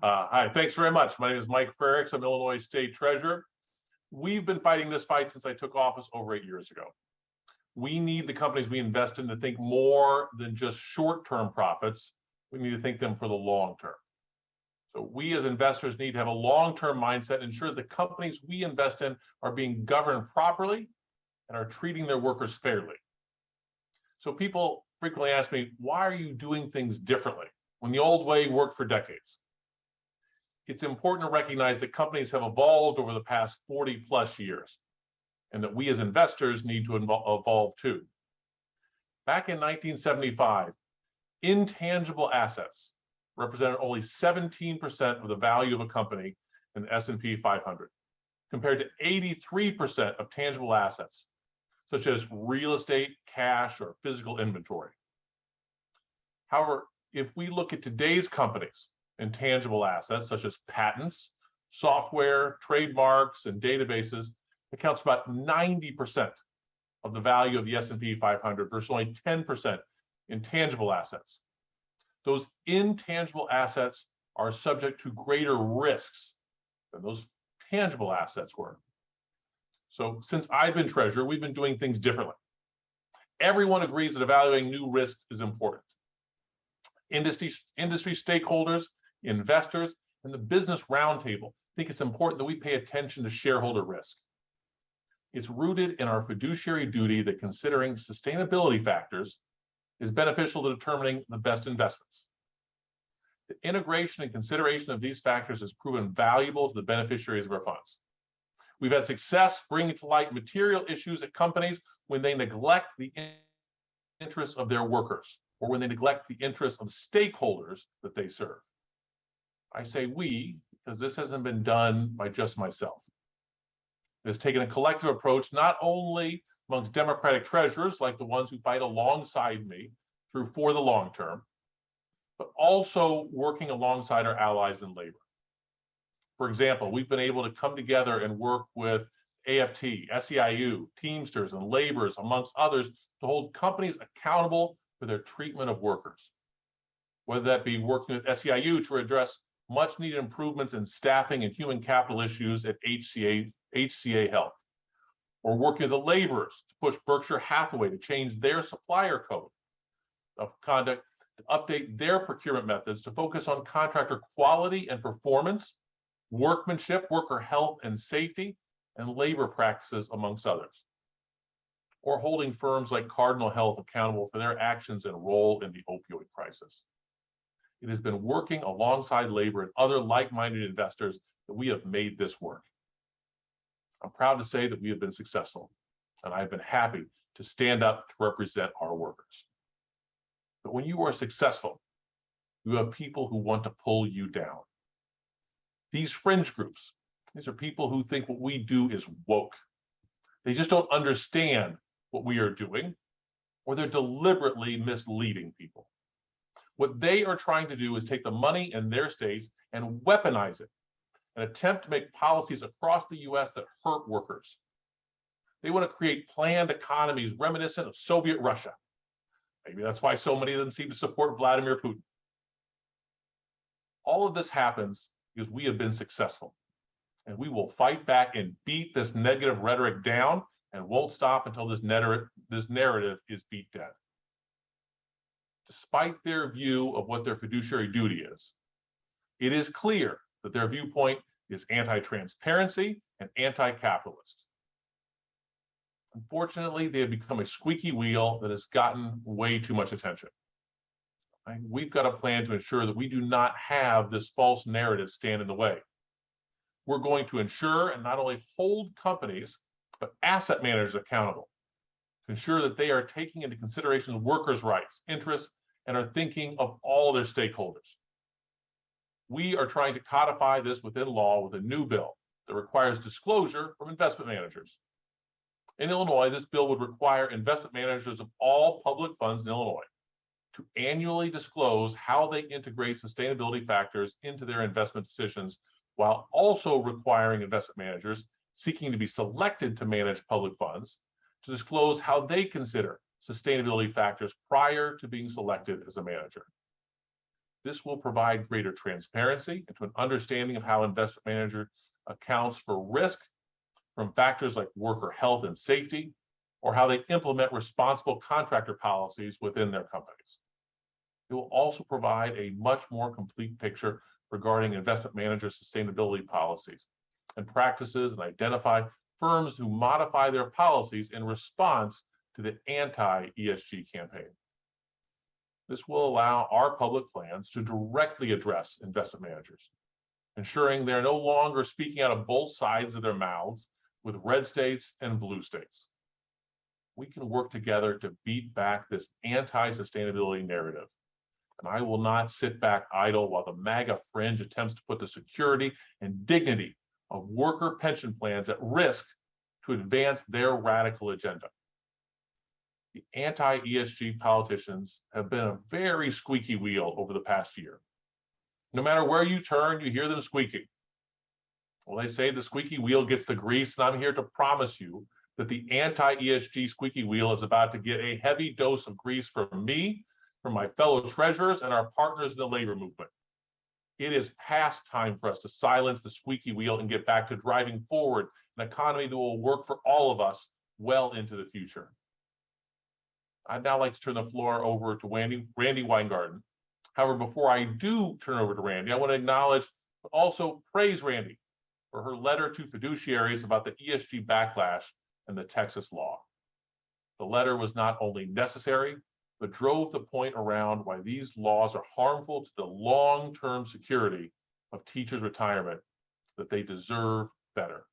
Hi, thanks very much. My name is Mike Frerichs. I'm Illinois State Treasurer. We've been fighting this fight since I took office over 8 years ago. We need the companies we invest in to think more than just short-term profits. We need to think them for the long term. So we as investors need to have a long-term mindset and ensure the companies we invest in are being governed properly and are treating their workers fairly. So people frequently ask me, why are you doing things differently when the old way worked for decades? It's important to recognize that companies have evolved over the past 40 plus years, and that we as investors need to evolve too. Back in 1975, intangible assets represented only 17% of the value of a company in the S&P 500, compared to 83% of tangible assets, such as real estate, cash, or physical inventory. However, if we look at today's companies, intangible assets such as patents, software, trademarks, and databases accounts for about 90% of the value of the S&P 500 versus only 10% in tangible assets. Those intangible assets are subject to greater risks than those tangible assets were. So since I've been treasurer, we've been doing things differently. Everyone agrees that evaluating new risks is important. Industry stakeholders, investors, and the business roundtable think it's important that we pay attention to shareholder risk. It's rooted in our fiduciary duty that considering sustainability factors is beneficial to determining the best investments. The integration and consideration of these factors has proven valuable to the beneficiaries of our funds. We've had success bringing to light material issues at companies when they neglect the interests of their workers, or when they neglect the interests of stakeholders that they serve. I say we, because this hasn't been done by just myself. It has taken a collective approach, not only amongst Democratic treasurers, like the ones who fight alongside me through For the Long Term, but also working alongside our allies in labor. For example, we've been able to come together and work with AFT, SEIU, Teamsters, and laborers, amongst others, to hold companies accountable for their treatment of workers. Whether that be working with SEIU to address much needed improvements in staffing and human capital issues at HCA Health, or working with the laborers to push Berkshire Hathaway to change their supplier code of conduct to update their procurement methods to focus on contractor quality and performance, workmanship, worker health and safety, and labor practices, amongst others. Or holding firms like Cardinal Health accountable for their actions and role in the opioid crisis. It has been working alongside labor and other like-minded investors that we have made this work. I'm proud to say that we have been successful, and I've been happy to stand up to represent our workers. But when you are successful, you have people who want to pull you down. These fringe groups, these are people who think what we do is woke. They just don't understand what we are doing, or they're deliberately misleading people. What they are trying to do is take the money in their states and weaponize it, and attempt to make policies across the US that hurt workers. They want to create planned economies reminiscent of Soviet Russia. Maybe that's why so many of them seem to support Vladimir Putin. All of this happens because we have been successful, and we will fight back and beat this negative rhetoric down, and won't stop until this narrative is beat dead. Despite their view of what their fiduciary duty is, it is clear that their viewpoint is anti-transparency and anti-capitalist. Unfortunately, they have become a squeaky wheel that has gotten way too much attention. We've got a plan to ensure that we do not have this false narrative stand in the way. We're going to ensure and not only hold companies, but asset managers accountable to ensure that they are taking into consideration workers' rights, interests, and are thinking of all their stakeholders. We are trying to codify this within law with a new bill that requires disclosure from investment managers. In Illinois, this bill would require investment managers of all public funds in Illinois to annually disclose how they integrate sustainability factors into their investment decisions, while also requiring investment managers seeking to be selected to manage public funds to disclose how they consider sustainability factors prior to being selected as a manager. This will provide greater transparency into an understanding of how investment manager accounts for risk from factors like worker health and safety, or how they implement responsible contractor policies within their companies. It will also provide a much more complete picture regarding investment managers' sustainability policies and practices, and identify firms who modify their policies in response to the anti-ESG campaign. This will allow our public plans to directly address investment managers, ensuring they're no longer speaking out of both sides of their mouths with red states and blue states. We can work together to beat back this anti-sustainability narrative. And I will not sit back idle while the MAGA fringe attempts to put the security and dignity of worker pension plans at risk to advance their radical agenda. The anti-ESG politicians have been a very squeaky wheel over the past year. No matter where you turn, you hear them squeaking. Well, they say the squeaky wheel gets the grease, and I'm here to promise you that the anti-ESG squeaky wheel is about to get a heavy dose of grease from me, from my fellow treasurers, and our partners in the labor movement. It is past time for us to silence the squeaky wheel and get back to driving forward an economy that will work for all of us well into the future. I'd now like to turn the floor over to Randy Weingarten. However, before I do turn over to Randy, I want to acknowledge but also praise Randy for her letter to fiduciaries about the ESG backlash and the Texas law. The letter was not only necessary, but drove the point around why these laws are harmful to the long-term security of teachers' retirement, that they deserve better.